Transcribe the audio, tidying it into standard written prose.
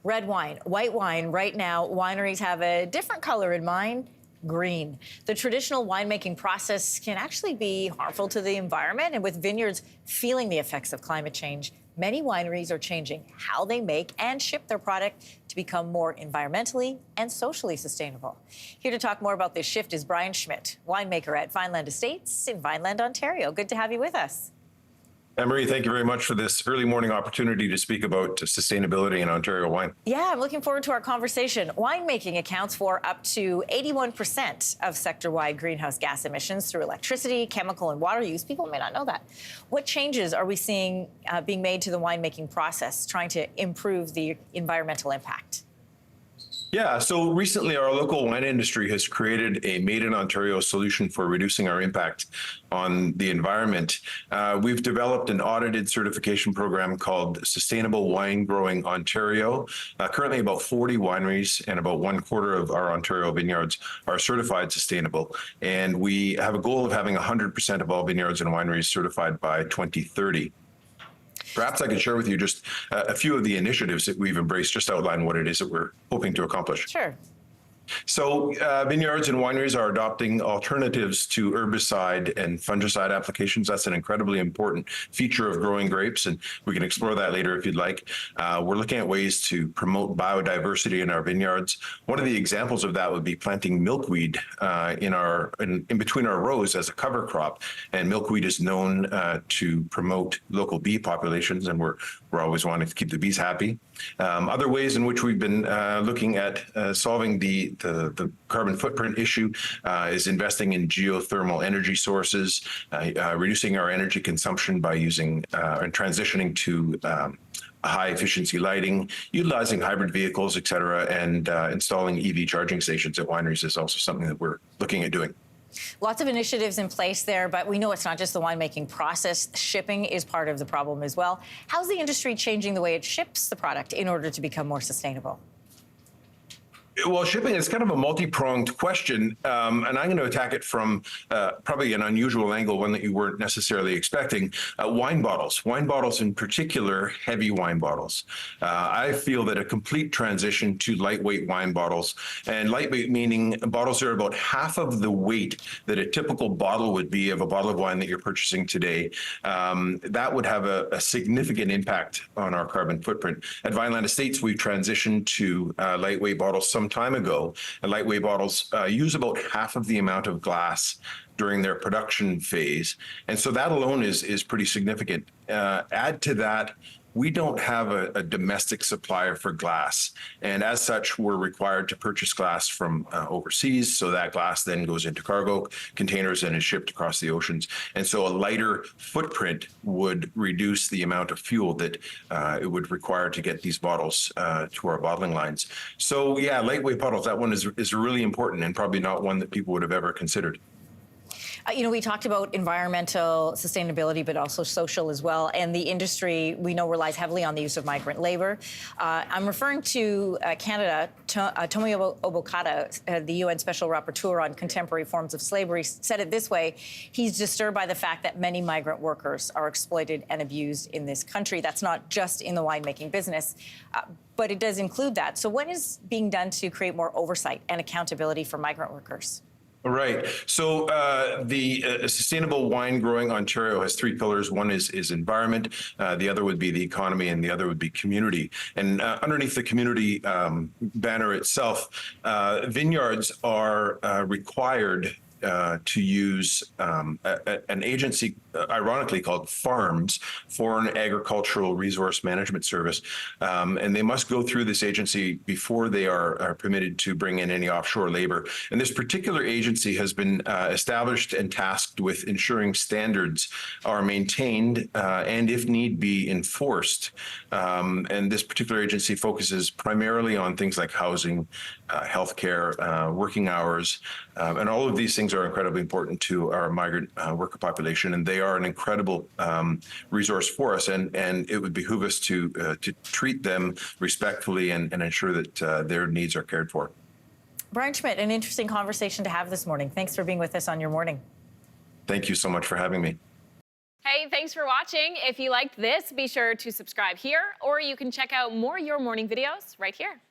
Red wine, white wine. Right now, wineries have a different color in mind. Green. The traditional winemaking process can actually be harmful to the environment, and with vineyards feeling the effects of climate change, many wineries are changing how they make and ship their product to become more environmentally and socially sustainable. Here to talk more about this shift is Brian Schmidt, winemaker at Vineland Estates in Vineland, Ontario. Good to have you with us. Anne-Marie, thank you very much for this early morning opportunity to speak about sustainability in Ontario wine. Yeah, I'm looking forward to our conversation. Winemaking accounts for up to 81% of sector-wide greenhouse gas emissions through electricity, chemical, and water use. People may not know that. What changes are we seeing being made to the winemaking process, trying to improve the environmental impact? Yeah, so recently our local wine industry has created a Made in Ontario solution for reducing our impact on the environment. We've developed an audited certification program called Sustainable Wine Growing Ontario. Currently about 40 wineries and about 1/4 of our Ontario vineyards are certified sustainable. And we have a goal of having 100% of all vineyards and wineries certified by 2030. Perhaps I could share with you just a few of the initiatives that we've embraced, just outline what it is that we're hoping to accomplish. Sure. So vineyards and wineries are adopting alternatives to herbicide and fungicide applications. That's an incredibly important feature of growing grapes, and we can explore that later if you'd like. We're looking at ways to promote biodiversity in our vineyards. One of the examples of that would be planting milkweed in between our rows as a cover crop. And milkweed is known to promote local bee populations, and we're always wanting to keep the bees happy. Other ways in which we've been looking at solving the carbon footprint issue is investing in geothermal energy sources, reducing our energy consumption by using and transitioning to high efficiency lighting, utilizing hybrid vehicles, et cetera, and installing EV charging stations at wineries is also something that we're looking at doing. Lots of initiatives in place there, but we know it's not just the winemaking process. Shipping is part of the problem as well. How's the industry changing the way it ships the product in order to become more sustainable? Well, shipping is kind of a multi-pronged question, and I'm going to attack it from probably an unusual angle, one that you weren't necessarily expecting. Wine bottles in particular, heavy wine bottles. I feel that a complete transition to lightweight wine bottles, and lightweight meaning bottles are about half of the weight that a typical bottle would be of a bottle of wine that you're purchasing today. That would have a significant impact on our carbon footprint. At Vineland Estates, we've transitioned to lightweight bottles some time ago, and lightweight bottles use about half of the amount of glass during their production phase. And so that alone is pretty significant. Add to that, we don't have a domestic supplier for glass. And as such, we're required to purchase glass from overseas. So that glass then goes into cargo containers and is shipped across the oceans. And so a lighter footprint would reduce the amount of fuel that it would require to get these bottles to our bottling lines. So yeah, lightweight bottles, that one is really important and probably not one that people would have ever considered. We talked about environmental sustainability, but also social as well. And the industry, we know, relies heavily on the use of migrant labor. I'm referring to Canada. Tomio Obokata, the UN Special Rapporteur on Contemporary Forms of Slavery, said it this way: he's disturbed by the fact that many migrant workers are exploited and abused in this country. That's not just in the winemaking business, but it does include that. So what is being done to create more oversight and accountability for migrant workers? Right. So the Sustainable Wine Growing Ontario has three pillars. One is environment, the other would be the economy, and the other would be community. And underneath the community banner itself, vineyards are required to use an agency, ironically called FARMS, Foreign Agricultural Resource Management Service, and they must go through this agency before they are permitted to bring in any offshore labor. And this particular agency has been established and tasked with ensuring standards are maintained and, if need be, enforced. And this particular agency focuses primarily on things like housing, healthcare, working hours, and all of these things are incredibly important to our migrant worker population, and they are an incredible resource for us. And it would behoove us to treat them respectfully and ensure that their needs are cared for. Brian Schmidt, an interesting conversation to have this morning. Thanks for being with us on Your Morning. Thank you so much for having me. Hey, thanks for watching. If you liked this, be sure to subscribe here, or you can check out more Your Morning videos right here.